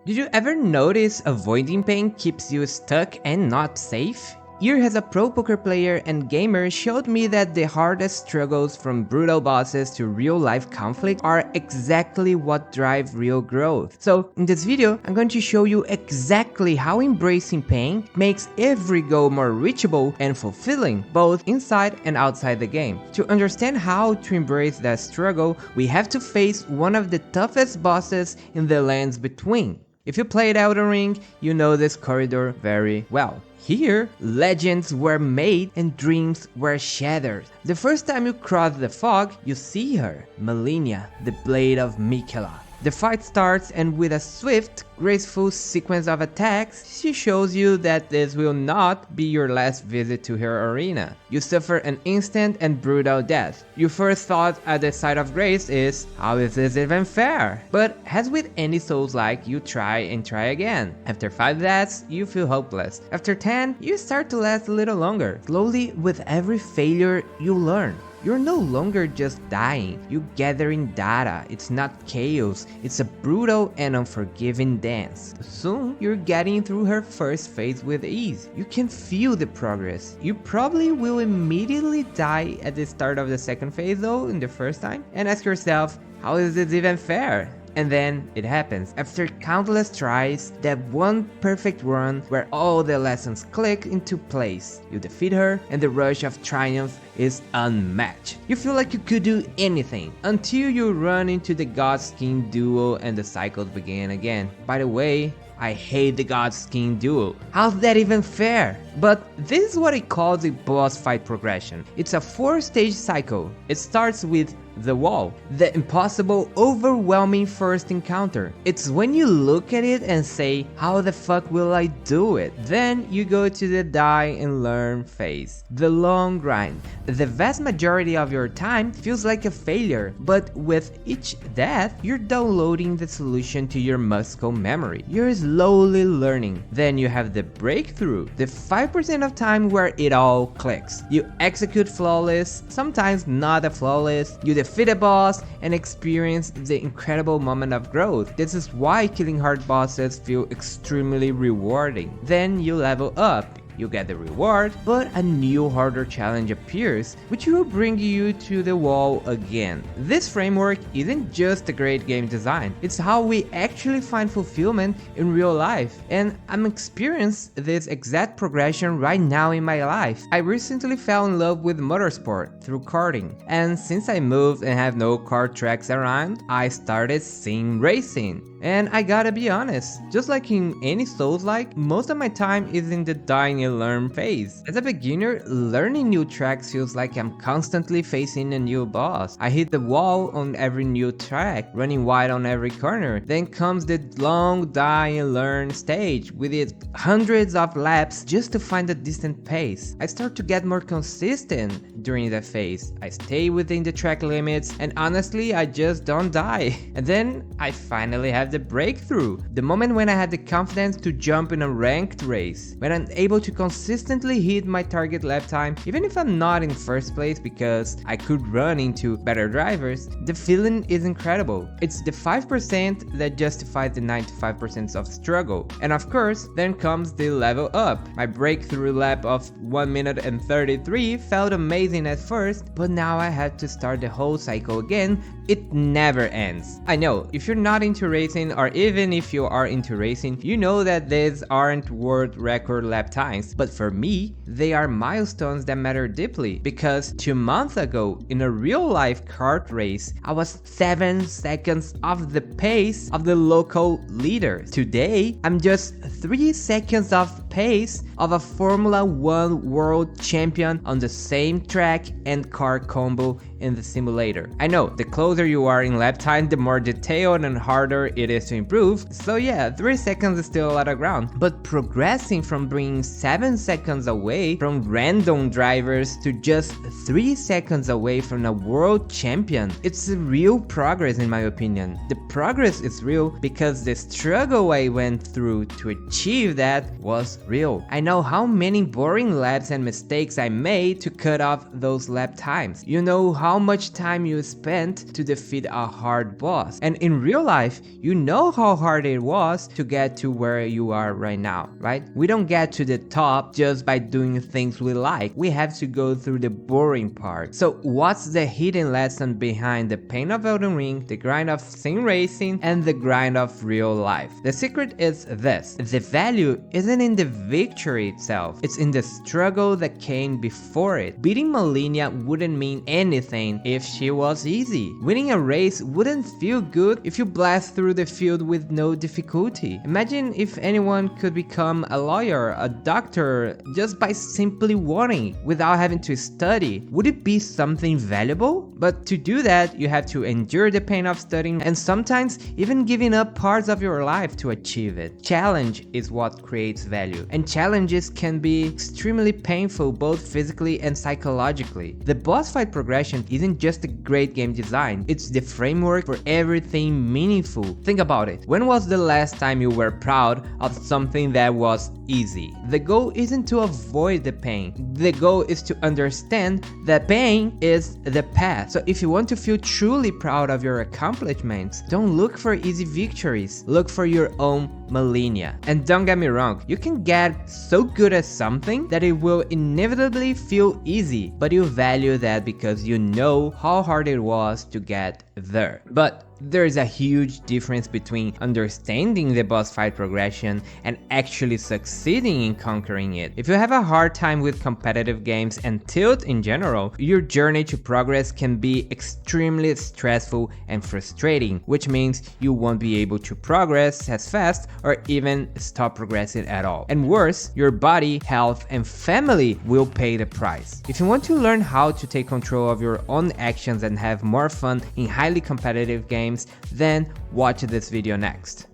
Did you ever notice avoiding pain keeps you stuck and not safe? Year as a pro poker player and gamer showed me that the hardest struggles from brutal bosses to real life conflict are exactly what drive real growth. So in this video, I'm going to show you exactly how embracing pain makes every goal more reachable and fulfilling, both inside and outside the game. To understand how to embrace that struggle, we have to face one of the toughest bosses in the lands between. If you played Elden Ring, you know this corridor very well. Here, legends were made and dreams were shattered. The first time you cross the fog, you see her, Malenia, the Blade of Mikela. The fight starts, and with a swift, graceful sequence of attacks, she shows you that this will not be your last visit to her arena. You suffer an instant and brutal death. Your first thought at the sight of Grace is, how is this even fair? But as with any Souls-like, you try and try again. After 5 deaths, you feel hopeless. After 10, you start to last a little longer. Slowly, with every failure, you learn. You're no longer just dying, you're gathering data. It's not chaos, it's a brutal and unforgiving dance. Soon, you're getting through her first phase with ease. You can feel the progress. You probably will immediately die at the start of the second phase though, in the first time, and ask yourself, how is this even fair? And then it happens. After countless tries, that one perfect run where all the lessons click into place. You defeat her and the rush of triumph is unmatched. You feel like you could do anything until you run into the God-Skin duel and the cycles begin again. By the way, I hate the God-Skin duel. How's that even fair? But this is what I call the boss fight progression. It's a 4-stage cycle. It starts with the wall, the impossible, overwhelming first encounter. It's when you look at it and say, how the fuck will I do it? Then you go to the die and learn phase, the long grind. The vast majority of your time feels like a failure, but with each death, you're downloading the solution to your muscle memory. You're slowly learning. Then you have the breakthrough, the 5% of time where it all clicks. You execute flawless, sometimes not a flawless, you defeat a boss and experience the incredible moment of growth. This is why killing hard bosses feel extremely rewarding. Then you level up. You get the reward, but a new harder challenge appears, which will bring you to the wall again. This framework isn't just a great game design, it's how we actually find fulfillment in real life. And I'm experiencing this exact progression right now in my life. I recently fell in love with motorsport through karting, and since I moved and have no kart tracks around, I started sim racing. And I gotta be honest, just like in any Souls-like, most of my time is in the dying and learn phase. As a beginner, learning new tracks feels like I'm constantly facing a new boss. I hit the wall on every new track, running wide on every corner. Then comes the long die and learn stage, with its hundreds of laps just to find a decent pace. I start to get more consistent during that phase. I stay within the track limits, and honestly, I just don't die. And then I finally have the breakthrough, the moment when I had the confidence to jump in a ranked race, when I'm able to consistently hit my target lap time, even if I'm not in first place because I could run into better drivers. The feeling is incredible. It's the 5% that justifies the 95% of struggle. And of course, then comes the level up. My breakthrough lap of 1 minute and 33 felt amazing at first, but now I had to start the whole cycle again. It never ends. I know, if you're not into racing, or even if you are into racing, you know that these aren't world record lap times, but for me, they are milestones that matter deeply, because 2 months ago, in a real life kart race, I was 7 seconds off the pace of the local leader. Today, I'm just 3 seconds off pace of a Formula 1 world champion on the same track and car combo in the simulator. I know, the closer you are in lap time, the more detailed and harder it is to improve, so yeah, 3 seconds is still a lot of ground. But progressing from being 7 seconds away from random drivers to just 3 seconds away from a world champion, it's a real progress in my opinion. The progress is real because the struggle I went through to achieve that was real. I know how many boring labs and mistakes I made to cut off those lab times. You know how much time you spent to defeat a hard boss. And in real life, you know how hard it was to get to where you are right now, right? We don't get to the top just by doing things we like. We have to go through the boring part. So what's the hidden lesson behind the pain of Elden Ring, the grind of sim racing, and the grind of real life? The secret is this: the value isn't in the victory itself, it's in the struggle that came before it. Beating Malenia wouldn't mean anything if she was easy. Winning a race wouldn't feel good if you blast through the field with no difficulty. Imagine if anyone could become a lawyer, a doctor, just by simply wanting, without having to study. Would it be something valuable? But to do that, you have to endure the pain of studying and sometimes even giving up parts of your life to achieve it. Challenge is what creates value, and challenges can be extremely painful both physically and psychologically. The boss fight progression isn't just a great game design, it's the framework for everything meaningful. Think about it. When was the last time you were proud of something that was easy? The goal isn't to avoid the pain. The goal is to understand that pain is the path. So if you want to feel truly proud of your accomplishments, don't look for easy victories. Look for your own Malenia. And don't get me wrong, you can get so good at something that it will inevitably feel easy, but you value that because you know how hard it was to get there. But there is a huge difference between understanding the boss fight progression and actually succeeding in conquering it. If you have a hard time with competitive games and tilt in general, your journey to progress can be extremely stressful and frustrating, which means you won't be able to progress as fast or even stop progressing at all. And worse, your body, health, and family will pay the price. If you want to learn how to take control of your own actions and have more fun in highly competitive games, then watch this video next.